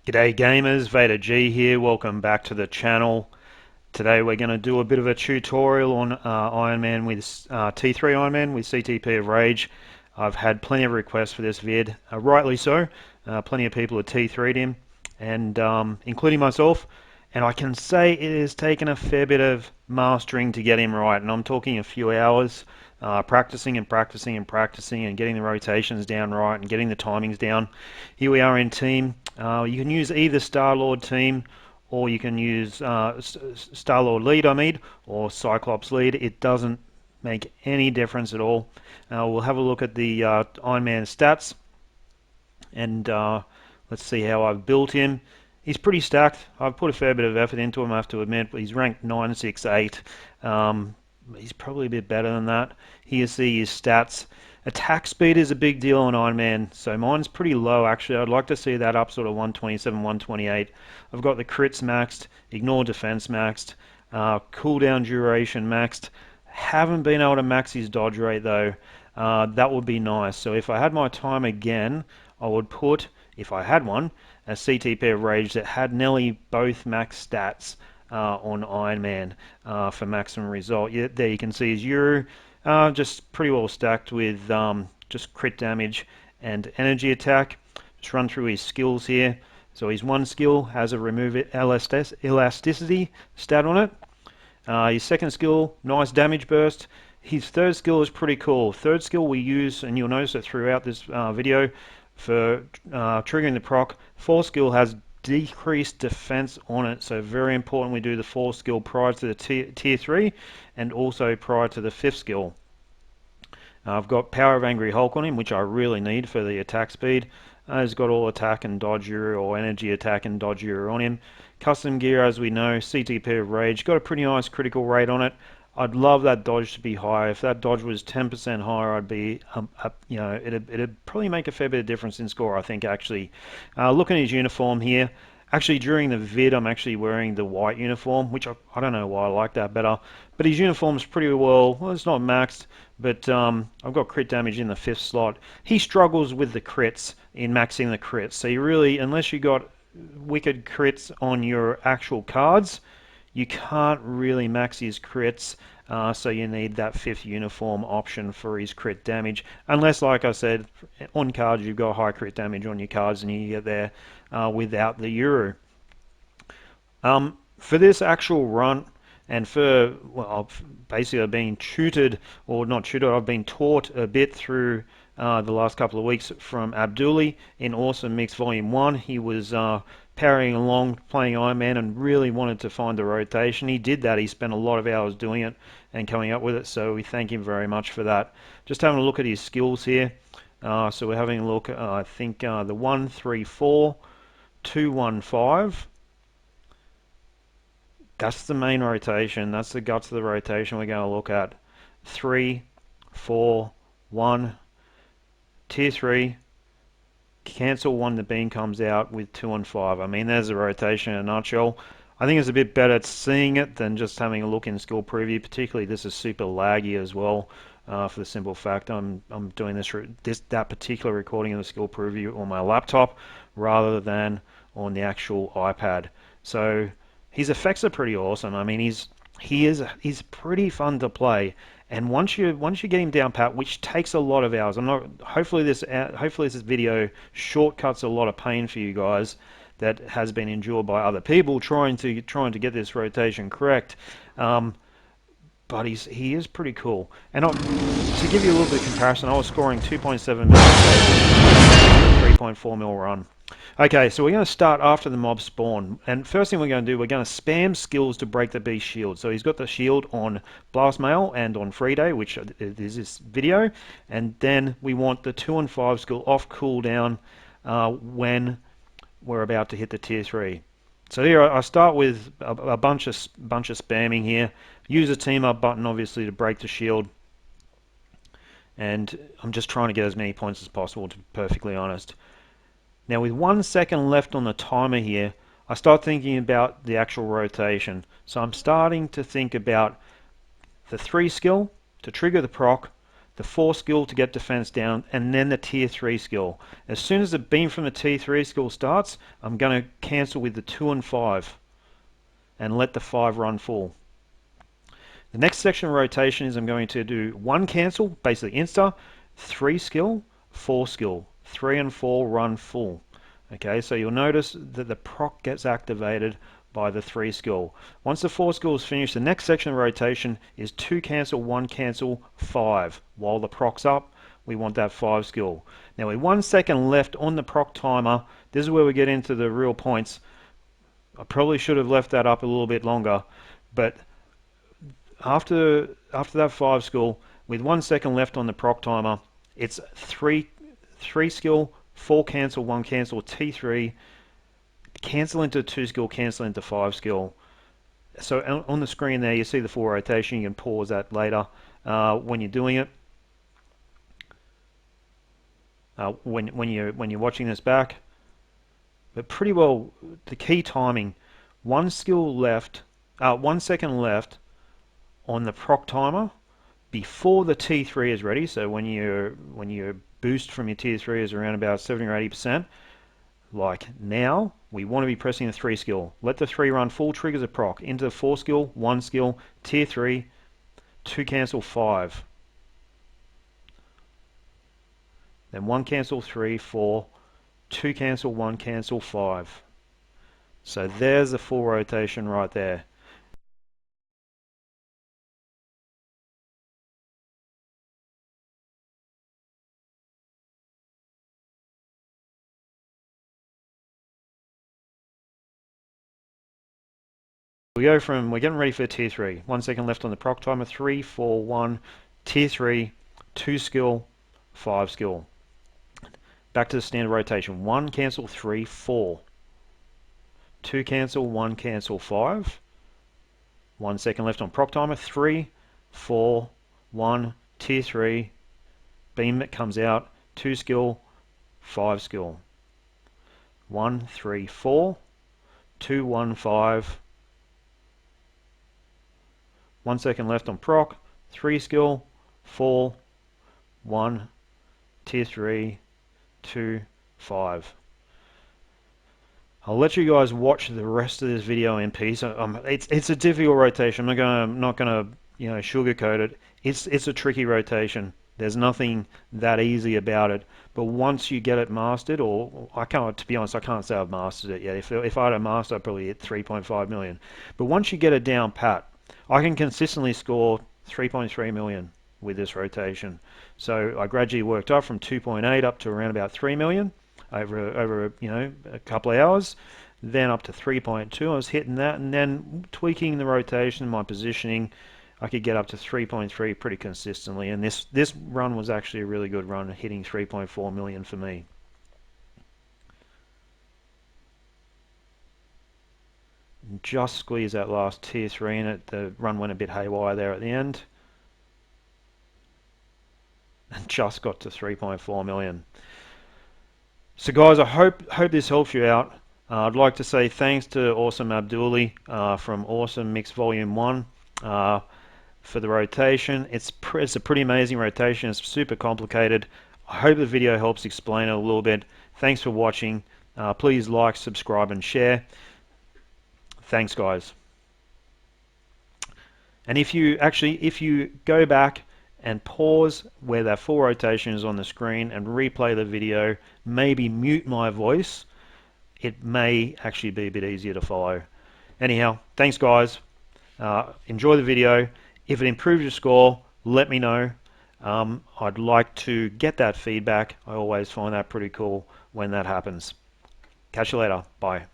G'day gamers, Vader G here, welcome back to the channel. Today we're going to do a bit of a tutorial on Iron Man with T3 Iron Man with CTP of Rage. I've had plenty of requests for this vid, rightly so. Plenty of people have T3'd him, and including myself. And I can say it has taken a fair bit of mastering to get him right, and I'm talking a few hours. Practicing and practicing and practicing and getting the rotations down right and getting the timings down. Here we are in team. You can use either Star-Lord team or you can use Star-Lord lead, or Cyclops lead. It doesn't make any difference at all. We'll have a look at the Iron Man stats and let's see how I've built him. He's pretty stacked. I've put a fair bit of effort into him, I have to admit. But he's ranked 968. He's probably a bit better than that. Here you see his stats. Attack speed is a big deal on Iron Man, so mine's pretty low actually. I'd like to see that up sort of 127, 128. I've got the crits maxed, ignore defense maxed, cooldown duration maxed. Haven't been able to max his dodge rate though. That would be nice. So if I had my time again, I would put, if I had one, a CTP of Rage that had nearly both max stats on Iron Man for maximum result. Yeah, there you can see his Euro just pretty well stacked with just crit damage and energy attack. Just run through his skills here. So his one skill has a remove elasticity stat on it. His second skill, nice damage burst. His third skill is pretty cool. Third skill we use, and you'll notice it throughout this video, for triggering the proc. Fourth skill has decreased defense on it, so very important we do the fourth skill prior to the tier 3 and also prior to the fifth skill. I've got Power of Angry Hulk on him, which I really need for the attack speed. He's got all attack and dodge Euro, or energy attack and dodge Euro on him. Custom gear, as we know, CTP of Rage, got a pretty nice critical rate on it. I'd love that dodge to be higher. If that dodge was 10% higher, I'd be, it'd probably make a fair bit of difference in score, I think, actually. Looking at his uniform here, actually during the vid, I'm actually wearing the white uniform, which I don't know why I like that better. But his uniform's pretty well, it's not maxed, but I've got crit damage in the fifth slot. He struggles with the crits, in maxing the crits. So you really, unless you got wicked crits on your actual cards, you can't really max his crits, so you need that fifth uniform option for his crit damage. Unless, like I said, on cards you've got high crit damage on your cards and you get there without the Euro. For this actual run, and for, well, basically I've been tutored, or not tutored, I've been taught a bit through the last couple of weeks from Abduli in Awesome Mix Volume 1. He was powering along playing Iron Man and really wanted to find the rotation. He did that. He spent a lot of hours doing it and coming up with it, so we thank him very much for that. Just having a look at his skills here. So we're having a look at, I think, the 1, 3, 4, 2, 1, 5. That's the main rotation. That's the guts of the rotation we're going to look at. 3, 4, 1, tier 3, cancel 1, the beam comes out with 2 and 5. I mean, there's the rotation in a nutshell. I think it's a bit better seeing it than just having a look in skill preview. Particularly, this is super laggy as well. For the simple fact I'm doing that particular recording of the skill preview on my laptop rather than on the actual iPad. So his effects are pretty awesome. I mean, he's pretty fun to play. And once you get him down pat, which takes a lot of hours, hopefully this video shortcuts a lot of pain for you guys that has been endured by other people trying to get this rotation correct. But he is pretty cool. And to give you a little bit of comparison, I was scoring 2.7 mil 3.4 mil run. Okay, so we're going to start after the mob spawn, and first thing we're going to do, we're going to spam skills to break the beast shield. So he's got the shield on Blast Mail and on Free Day, which is this video, and then we want the 2 and 5 skill off cooldown when we're about to hit the tier 3. So here I start with a bunch of spamming here. Use the team up button obviously to break the shield, and I'm just trying to get as many points as possible, to be perfectly honest. Now with 1 second left on the timer here, I start thinking about the actual rotation. So I'm starting to think about the 3 skill to trigger the proc, the 4 skill to get defense down, and then the tier 3 skill. As soon as the beam from the tier 3 skill starts, I'm going to cancel with the 2 and 5 and let the 5 run full. The next section of rotation is I'm going to do 1 cancel, basically insta, 3 skill, 4 skill, 3 and 4 run full. Okay, so you'll notice that the proc gets activated by the 3 skill. Once the 4 skill is finished, the next section of rotation is 2 cancel, 1 cancel, 5. While the proc's up, we want that 5 skill. Now with 1 second left on the proc timer, this is where we get into the real points. I probably should have left that up a little bit longer, but after that 5 skill, with 1 second left on the proc timer, it's 3 skill, 4 cancel, 1 cancel, T3, cancel into 2 skill, cancel into 5 skill. So on the screen there, you see the full rotation. You can pause that later when you're doing it. When you're watching this back, but pretty well the key timing: 1 skill left, 1 second left on the proc timer before the T3 is ready. So when your boost from your tier 3 is around about 70 or 80%, like now, we want to be pressing the 3 skill. Let the 3 run full, triggers a proc into the 4 skill, 1 skill, tier 3, 2 cancel, 5. Then 1 cancel, 3, 4, 2 cancel, 1 cancel, 5. So there's the full rotation right there. We're getting ready for tier 3. 1 second left on the proc timer, 3, 4, 1, tier 3, 2 skill, 5 skill. Back to the standard rotation. 1 cancel, 3, 4. 2 cancel, 1 cancel, 5. 1 second left on proc timer, 3, 4, 1, tier 3, beam that comes out, 2 skill, 5 skill. 1, 3, 4, 2, 1, 5. 1 second left on proc, 3 skill, 4, 1, tier 3, 2, 5. I'll let you guys watch the rest of this video in peace. It's a difficult rotation. I'm not gonna sugarcoat it. It's a tricky rotation. There's nothing that easy about it. But once you get it mastered, or to be honest, I can't say I've mastered it yet. If I had a master, I'd probably hit 3.5 million. But once you get it down pat, I can consistently score 3.3 million with this rotation. So I gradually worked up from 2.8 up to around about 3 million over a couple of hours, then up to 3.2. I was hitting that, and then tweaking the rotation, my positioning, I could get up to 3.3 pretty consistently. And this run was actually a really good run, hitting 3.4 million for me. Just squeeze that last tier 3 in it. The run went a bit haywire there at the end, and just got to 3.4 million. So guys, I hope this helps you out. I'd like to say thanks to Awesome Abduli from Awesome Mix Volume 1 for the rotation. It's a pretty amazing rotation. It's super complicated. I hope the video helps explain it a little bit. Thanks for watching. Please like, subscribe, and share. Thanks, guys. And if you go back and pause where that full rotation is on the screen and replay the video, maybe mute my voice, it may actually be a bit easier to follow. Anyhow, thanks guys. Enjoy the video. If it improves your score, let me know. I'd like to get that feedback. I always find that pretty cool when that happens. Catch you later. Bye.